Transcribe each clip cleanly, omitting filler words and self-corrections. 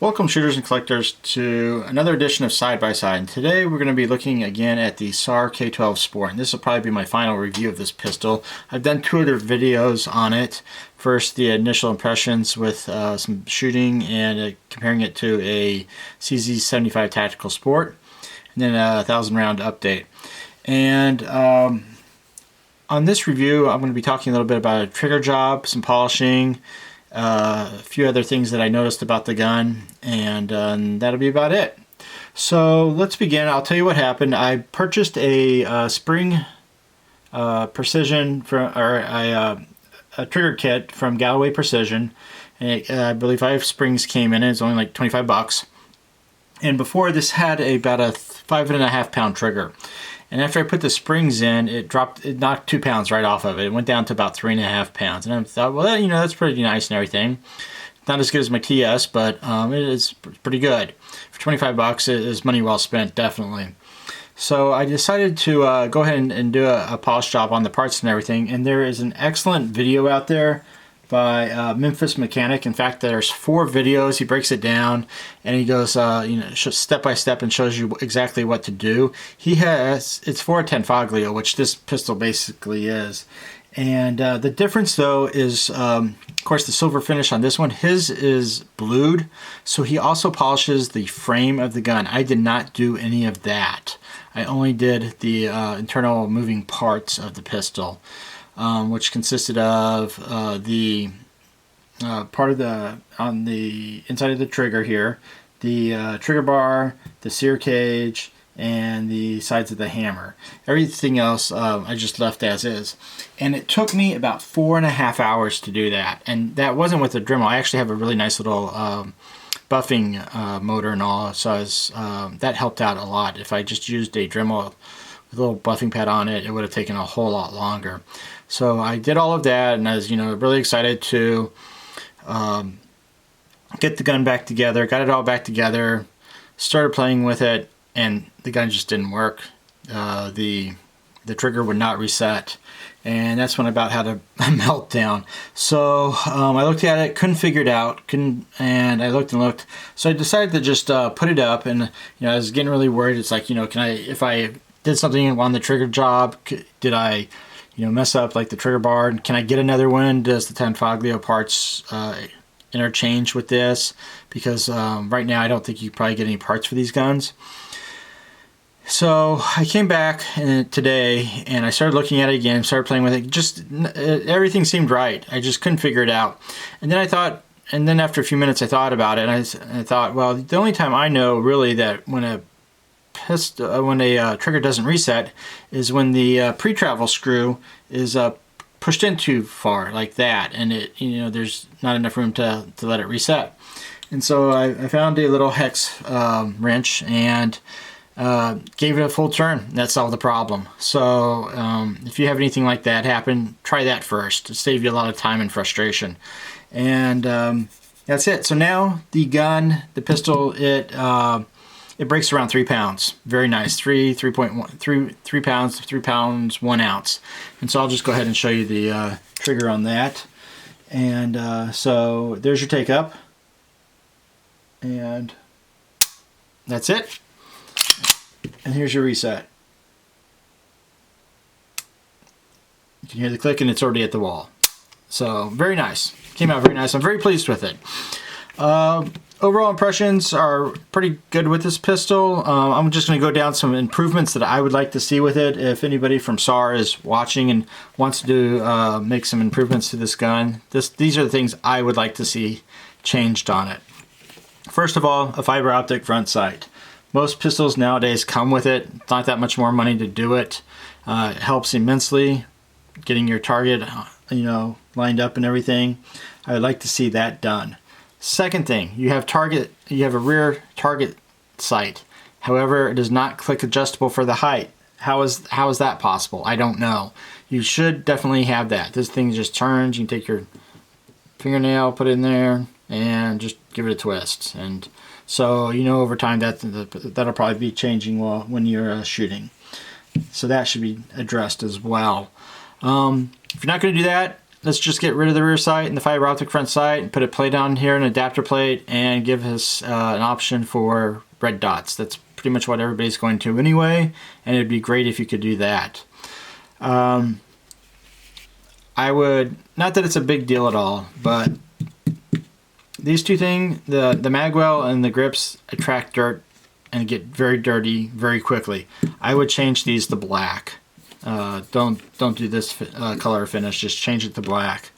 Welcome shooters and collectors to another edition of Side by Side. And today we're going to be looking again at the SAR K12 Sport. And this will probably be my final review of this pistol. I've done two other videos on it. First, the initial impressions with some shooting and comparing it to a CZ75 Tactical Sport. And then a 1,000 round update. And on this review, I'm going to be talking a little bit about a trigger job, some polishing, a few other things that I noticed about the gun, and that'll be about it. So let's begin. I'll tell you what happened. I purchased a spring precision a trigger kit from Galloway Precision, and I believe 5 springs came in it. It's only like 25 bucks. And before this had about a 5.5 pound trigger. And after I put the springs in, it knocked 2 pounds right off of it. It went down to about 3.5 pounds. And I thought, well, you know, that's pretty nice and everything. Not as good as my TS, but it is pretty good. For 25 bucks, it is money well spent, definitely. So I decided to go ahead and do a polish job on the parts and everything. And there is an excellent video out there by Memphis Mechanic. In fact, there's 4 videos. He breaks it down and he goes step by step and shows you exactly what to do. It's 410 Foglio, which this pistol basically is. And the difference though is of course the silver finish on this one. His is blued, so he also polishes the frame of the gun. I did not do any of that. I only did the internal moving parts of the pistol. Which consisted of the part of on the inside of the trigger here, the trigger bar, the sear cage, and the sides of the hammer. Everything else I just left as is. And it took me about 4.5 hours to do that. And that wasn't with a Dremel. I actually have a really nice little buffing motor and all, so that helped out a lot. If I just used a Dremel with a little buffing pad on it, it would have taken a whole lot longer. So I did all of that, and I was, really excited to get the gun back together. Got it all back together, started playing with it, and the gun just didn't work. The trigger would not reset, and that's when I about had a meltdown. So I looked at it, couldn't figure it out, and I looked and looked. So I decided to just put it up, and I was getting really worried. It's like, if I did something on the trigger job, did I mess up like the trigger bar? Can I get another one? Does the 10 Foglio parts interchange with this? Because right now I don't think you probably get any parts for these guns. So I came back today and I started looking at it again, started playing with it. Just everything seemed right. I just couldn't figure it out. And then after a few minutes I thought about it, and I thought, well, the only time I know really that when a trigger doesn't reset is when the pre-travel screw is pushed in too far, like that, and there's not enough room to let it reset. And so I found a little hex wrench and gave it a full turn. That solved the problem. So if you have anything like that happen, try that first to save you a lot of time and frustration. And that's it. So now the gun, the pistol, it breaks around 3 pounds. Very nice. 3 pounds, 3 pounds, 1 ounce. And so I'll just go ahead and show you the trigger on that. And so there's your take up. And that's it. And here's your reset. You can hear the click and it's already at the wall. So very nice. Came out very nice. I'm very pleased with it. Overall impressions are pretty good with this pistol. I'm just going to go down some improvements that I would like to see with it. If anybody from SAR is watching and wants to make some improvements to this gun, these are the things I would like to see changed on it. First of all, a fiber optic front sight. Most pistols nowadays come with it. It's not that much more money to do it. It helps immensely getting your target, lined up and everything. I would like to see that done. Second thing, you have a rear target sight. However, it is not click adjustable for the height. How is that possible? I don't know. You should definitely have that. This thing just turns. You can take your fingernail, put it in there, and just give it a twist. And so over time that'll probably be changing when you're shooting. So that should be addressed as well. If you're not going to do that, let's just get rid of the rear sight and the fiber optic front sight and put a plate on here, an adapter plate, and give us an option for red dots. That's pretty much what everybody's going to anyway, and it'd be great if you could do that. I would, not that it's a big deal at all, but these two things, the magwell and the grips, attract dirt and get very dirty very quickly. I would change these to black. Don't do this color finish, just change it to black.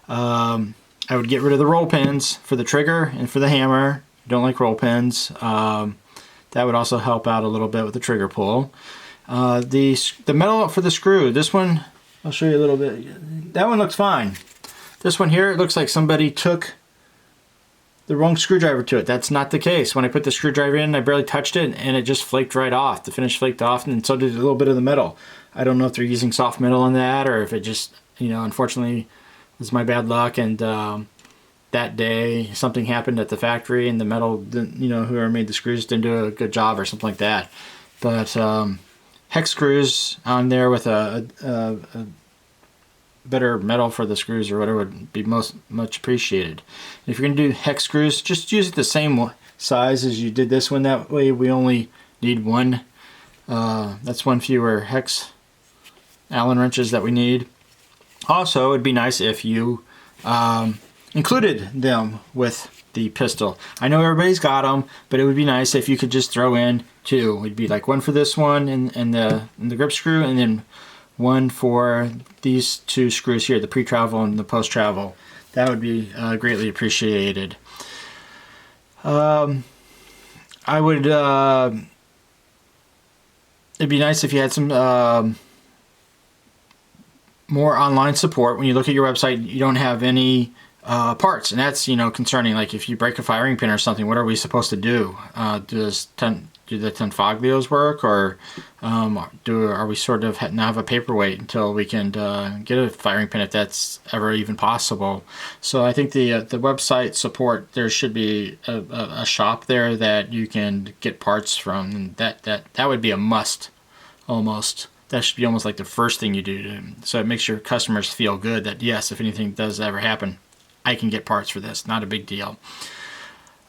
I would get rid of the roll pins for the trigger and for the hammer. Don't like roll pins. That would also help out a little bit with the trigger pull. The metal for the screw, this one, I'll show you a little bit. That one looks fine. This one here, it looks like somebody took the wrong screwdriver to it. That's not the case. When I put the screwdriver in, I barely touched it and it just flaked right off. The finish flaked off, and so did a little bit of the metal. I don't know if they're using soft metal on that or if it just, you know, unfortunately was my bad luck, and that day something happened at the factory and the metal didn't, you know, whoever made the screws didn't do a good job or something like that. But hex screws on there with a better metal for the screws or whatever would be much appreciated. And if you're going to do hex screws, just use it the same size as you did this one. That way we only need one. That's one fewer hex Allen wrenches that we need. Also, it'd be nice if you included them with the pistol. I know everybody's got them, but it would be nice if you could just throw in two. It'd be like one for this one and the grip screw, and then one for these two screws here, the pre-travel and the post-travel. That would be greatly appreciated. I would, it'd be nice if you had some more online support. When you look at your website, you don't have any parts, and that's, you know, concerning. Like if you break a firing pin or something, what are we supposed to do? Do the tenfoglios work, or are we sort of now have a paperweight until we can get a firing pin, if that's ever even possible? So I think the website support, there should be a shop there that you can get parts from, and that would be a must almost. That should be almost like the first thing you do, so it makes your customers feel good that yes, if anything does ever happen, I can get parts for this. Not a big deal.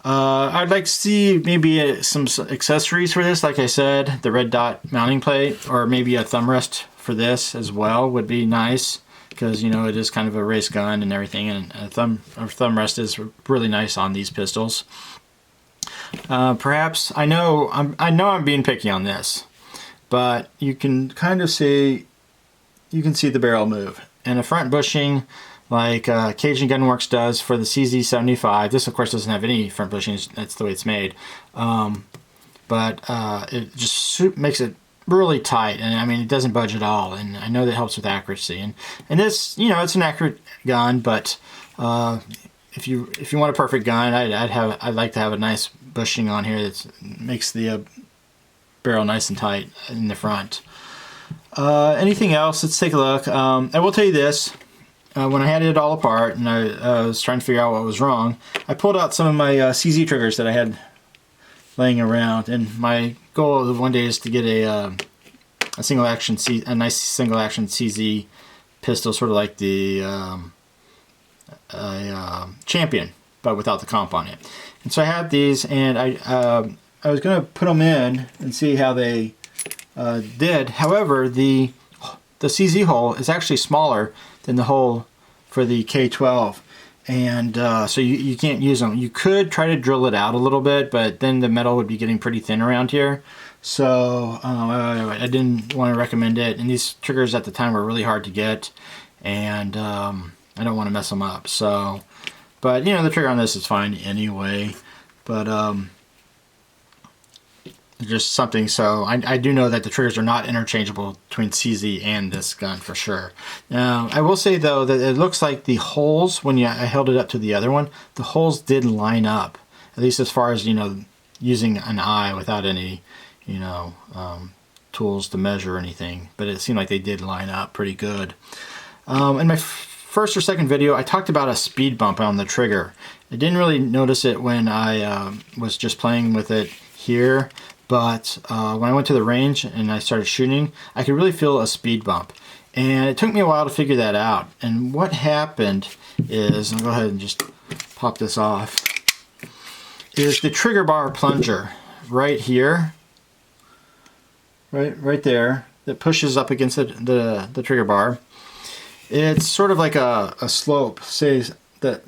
I'd like to see maybe some accessories for this. Like I said, the red dot mounting plate, or maybe a thumb rest for this as well would be nice, because, you know, it is kind of a race gun and everything, and a thumb rest is really nice on these pistols. Perhaps, I know I'm being picky on this, but you can kind of see, you can see the barrel move, and a front bushing like Cajun Gunworks does for the CZ75. This, of course, doesn't have any front bushings. That's the way it's made. But it just makes it really tight, and I mean, it doesn't budge at all. And I know that helps with accuracy. And this, you know, it's an accurate gun, but if you want a perfect gun, I'd like to have a nice bushing on here that makes the barrel nice and tight in the front. Anything else? Let's take a look. I will tell you this. When I had it all apart and I was trying to figure out what was wrong, I pulled out some of my CZ triggers that I had laying around, and my goal of one day is to get a single action, a nice single action CZ pistol, sort of like the Champion, but without the comp on it. And so I have these, and I was going to put them in and see how they did. However, the CZ hole is actually smaller than the hole for the K12, and so you can't use them. You could try to drill it out a little bit, but then the metal would be getting pretty thin around here, so I didn't want to recommend it. And these triggers at the time were really hard to get, and I don't want to mess them up. So, but you know, the trigger on this is fine anyway, but just something. So I do know that the triggers are not interchangeable between CZ and this gun for sure. Now I will say though that it looks like the holes, when I held it up to the other one, the holes did line up, at least as far as, you know, using an eye without any, you know, tools to measure anything, but it seemed like they did line up pretty good. In my first or second video, I talked about a speed bump on the trigger. I didn't really notice it when I was just playing with it here, but when I went to the range and I started shooting, I could really feel a speed bump. And it took me a while to figure that out. And what happened is, I'll go ahead and just pop this off, is the trigger bar plunger right here, right there, that pushes up against the trigger bar. It's sort of like a slope, say that,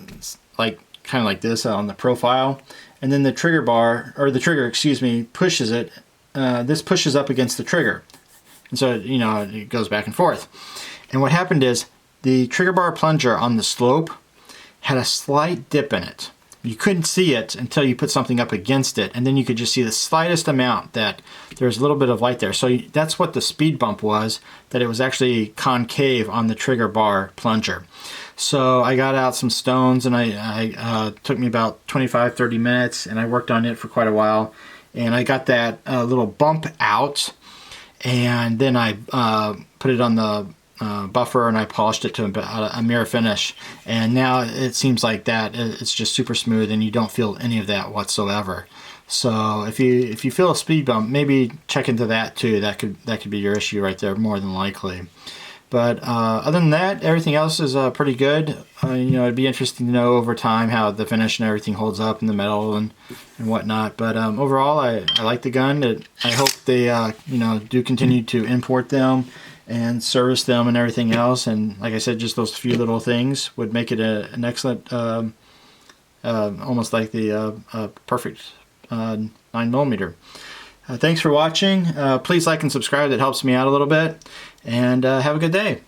like kind of like this on the profile, and then the trigger bar, or the trigger, excuse me, pushes it. This pushes up against the trigger, and so you know it goes back and forth. And what happened is the trigger bar plunger on the slope had a slight dip in it. You couldn't see it until you put something up against it, and then you could just see the slightest amount that there's a little bit of light there. So that's what the speed bump was, that it was actually concave on the trigger bar plunger. So I got out some stones, and I took me about 25-30 minutes, and I worked on it for quite a while, and I got that little bump out, and then I put it on the buffer, and I polished it to a mirror finish, and now it seems like that it's just super smooth and you don't feel any of that whatsoever. So if you feel a speed bump, maybe check into that too. That could be your issue right there, more than likely. But other than that, everything else is pretty good. You know, it'd be interesting to know over time how the finish and everything holds up in the metal and whatnot. But overall, I like the gun. I hope they you know, do continue to import them and service them and everything else. And like I said, just those few little things would make it an excellent, almost like the perfect 9mm. Thanks for watching. Please like and subscribe. That helps me out a little bit. And have a good day.